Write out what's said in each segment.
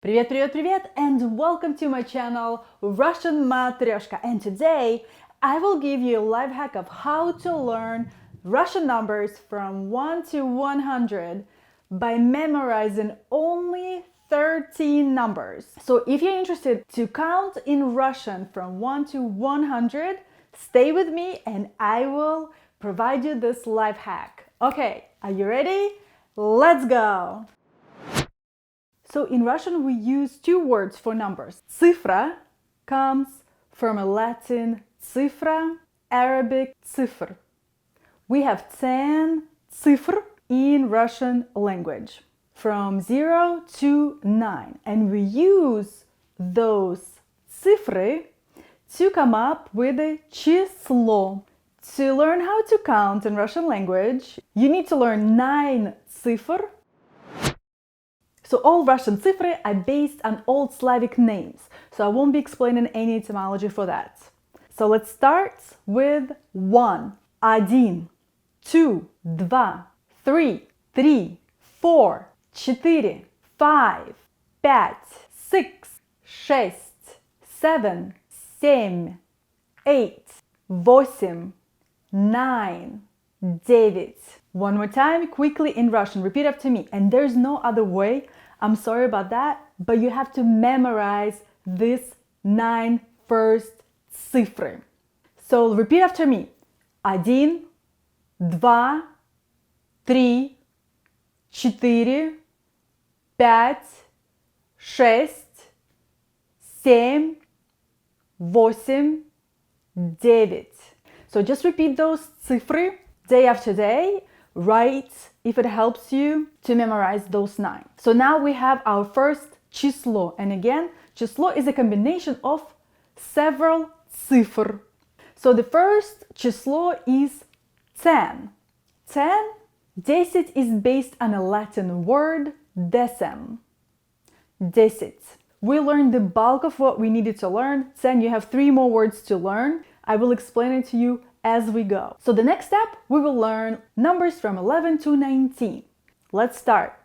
Привет, привет, привет, and welcome to my channel RussianMatreshka. And today I will give you a life hack of how to learn Russian numbers from 1 to 100 by memorizing only 13 numbers. So if you're interested to count in Russian from 1 to 100, stay with me and I will provide you this life hack. Okay, are you ready? Let's go! So in Russian we use two words for numbers. Цифра comes from a Latin цифра, Arabic цифр. We have 10 цифр in Russian language from 0 to 9, and we use those цифры to come up with a число. To learn how to count in Russian language, you need to learn 9 цифр. So all Russian цифры are based on old Slavic names, so I won't be explaining any etymology for that. So let's start with 1, один, 2, два, 3, 3, 4, 4, 5, 5, 6, 6, 7, 7, 8, 8, 9, 9. One more time, quickly in Russian, repeat after me. And there's no other way, I'm sorry about that, but you have to memorize these 9 first цифры. So repeat after me. Один, два, три, четыре, пять, шесть, семь, восемь, девять. So just repeat those цифры day after day. Write if it helps you to memorize those 9. So now we have our first число. And again, число is a combination of several цифр. So the first число is 10. 10, 10 is based on a Latin word, decem. 10. We learned the bulk of what we needed to learn. Then you have 3 more words to learn. I will explain it to you as we go. So the next step, we will learn numbers from 11 to 19. Let's start.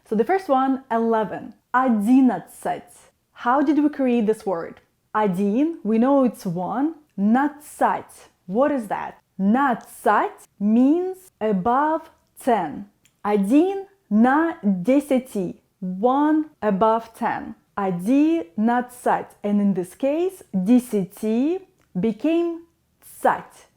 So the first one, 11. 11. How did we create this word? Один, we know it's 1. Надцать. What is that? Надцать means above 10. Один на десяти. 1 above 10. Одиннадцать. And in this case, десяти became цать.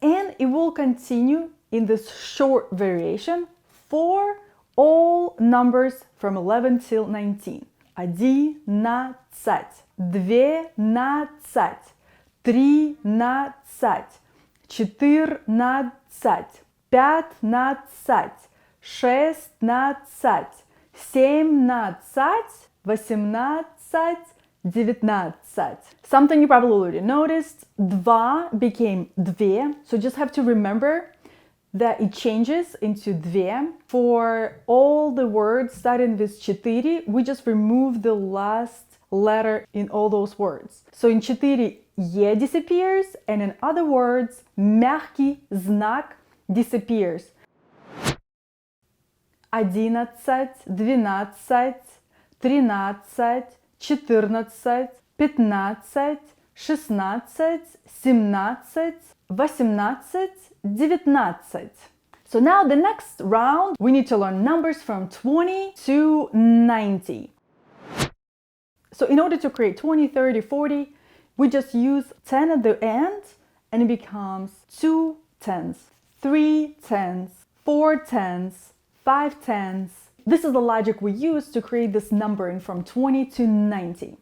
And it will continue in this short variation for all numbers from 11 till 19. Одиннадцать, двенадцать, тринадцать, четырнадцать, пятнадцать, шестнадцать, семнадцать, восемнадцать, 19. Something you probably already noticed, два became две, so just have to remember that it changes into две. For all the words starting with 4, we just remove the last letter in all those words. So in 4 е disappears, and in other words, мягкий знак disappears. 11, 12, 13, 14, 15, 16, 17, 18, 19. So now the next round, we need to learn numbers from 20 to 90. So in order to create 20, 30, 40, we just use 10 at the end and it becomes 2 tens, 3 tens, 4 tens, 5 tens. This is the logic we use to create this numbering from 20 to 90.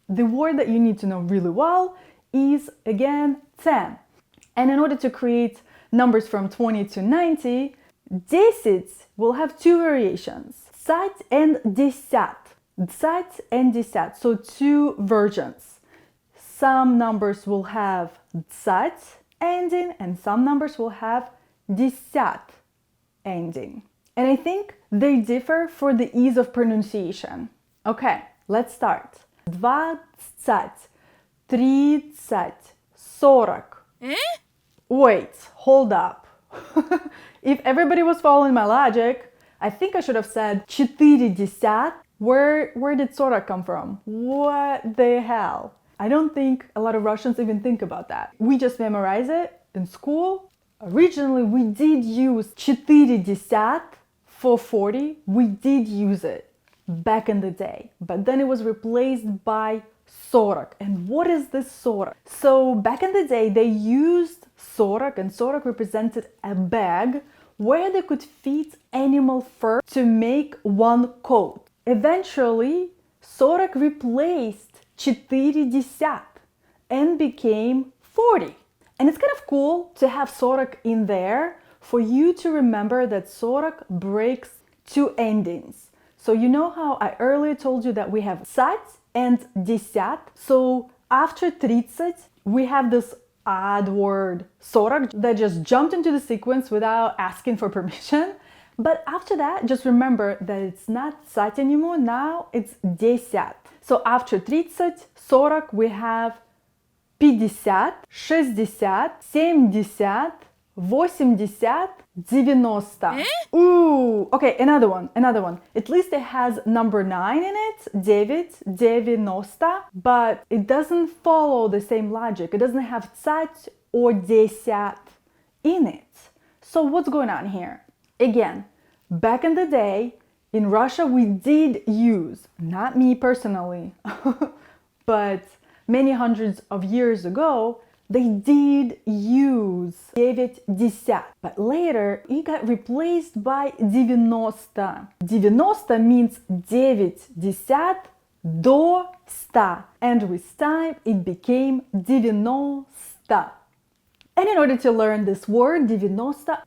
The word that you need to know really well is, again, 10. And in order to create numbers from 20 to 90, 10 will have 2 variations, цать and десят. Цать and десят, so 2 versions. Some numbers will have цать ending and some numbers will have десят ending. And I think they differ for the ease of pronunciation. Okay, let's start. 20, 30, 40. Wait, hold up. If everybody was following my logic, I think I should have said 40, Where did 40 come from? What the hell? I don't think a lot of Russians even think about that. We just memorize it in school. Originally, we did use 40 for 40. We did use it back in the day, but then it was replaced by 40. And what is this 40? So back in the day, they used 40, and 40 represented a bag where they could fit animal fur to make one coat. Eventually, 40 replaced 40 and became 40. And it's kind of cool to have 40 in there for you to remember that 40 breaks two endings. So you know how I earlier told you that we have сать and десять. So after 30, we have this odd word 40 that just jumped into the sequence without asking for permission. But after that, just remember that it's not сать anymore, now it's десять. So after 30, 40, we have 50, 60, 70, 80, 90. Ooh, okay, another one. At least it has number 9 in it, 9, 90, but it doesn't follow the same logic. It doesn't have цать or десять in it. So what's going on here? Again, back in the day, in Russia, we did use, not me personally, but many hundreds of years ago, they did use 9, 10. But later, it got replaced by 90. 90 means 9, 10 до 100. And with time, it became 90. And in order to learn this word, 90,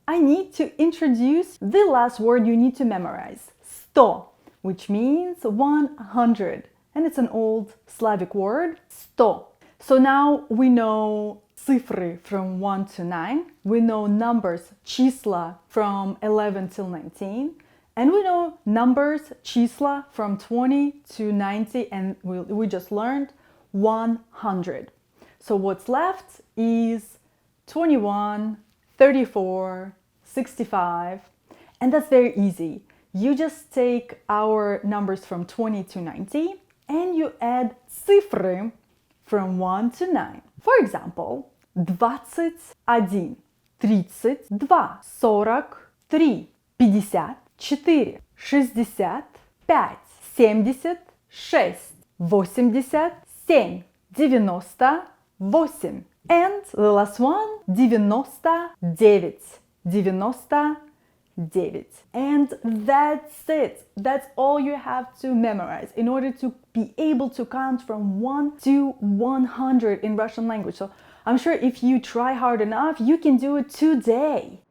I need to introduce the last word you need to memorize, 100, which means 100. And it's an old Slavic word, 100. So now we know цифры from 1 to 9, we know numbers, числа from 11 till 19, and we know numbers, числа from 20 to 90, and we just learned 100. So what's left is 21, 34, 65, and that's very easy. You just take our numbers from 20 to 90 and you add цифры from 1 to 9. For example, 21, 32, 43, 54, 65, 76, 87, 98. And the last one, 99. 99. And that's it. That's all you have to memorize in order to be able to count from 1 to 100 in Russian language. So I'm sure if you try hard enough, you can do it today.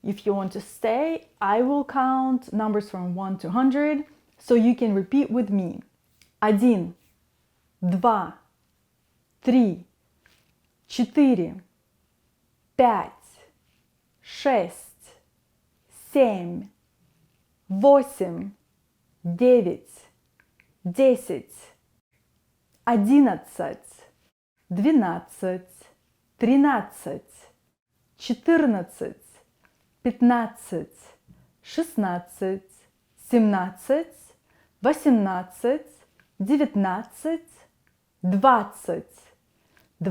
If you want to stay, I will count numbers from 1 to 100, so you can repeat with me. 1, 2, 3, 4, 5, 6, 7, 8, 9, 10, 11, 12, 13, 14, 15, 16, 17, 18,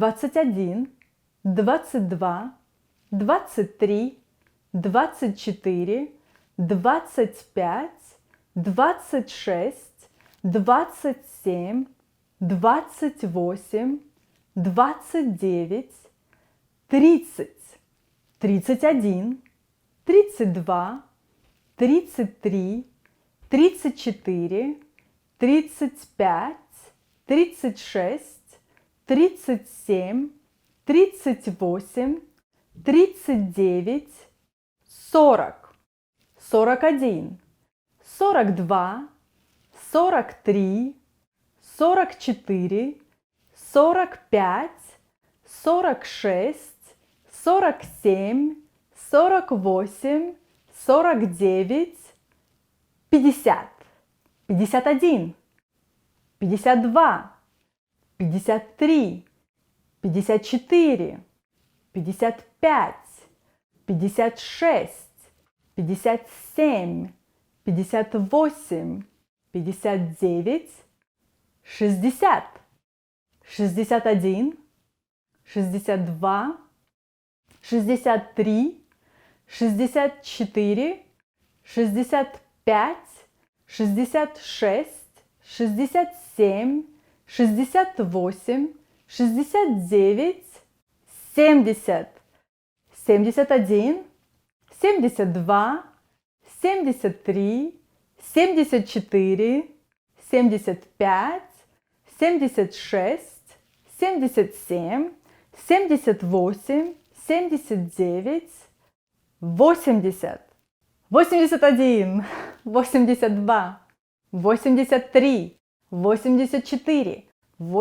19, 20, 21, 22, 23, 24, 25, 26, 27, 28, 29, 30, 31, 32, 33, 34, 35, 36, 37, 38, 39, 40, 41, 42, 43, 44, 45, 46, 47, 48, 49, 50, 51, 52, 53, 54, 55, 56, 57, 58, 59, 60, 61, 62, 63, 64, 65, 66, 67, 68, 69, 70, 71, 72, 73, 74, 75, 76, 77, 78, 79, 80, 81, 82, 83, 84,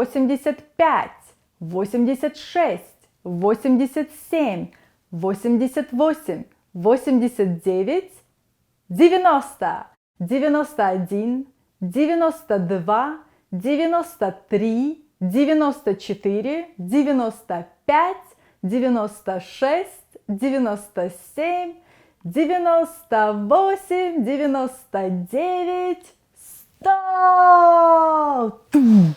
85, 86, 87, 88, 89, 90, 91, 92, 93, 94, 95, 96, 97, 98, 99, 100!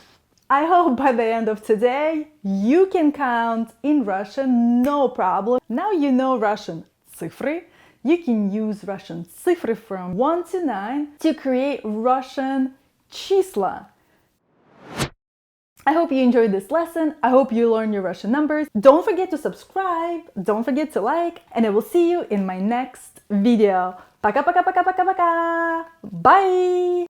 I hope by the end of today you can count in Russian no problem. Now you know Russian цифры. You can use Russian цифры from 1 to 9 to create Russian числа. I hope you enjoyed this lesson. I hope you learned your Russian numbers. Don't forget to subscribe. Don't forget to like. And I will see you in my next video. Пока-пока-пока-пока-пока. Bye!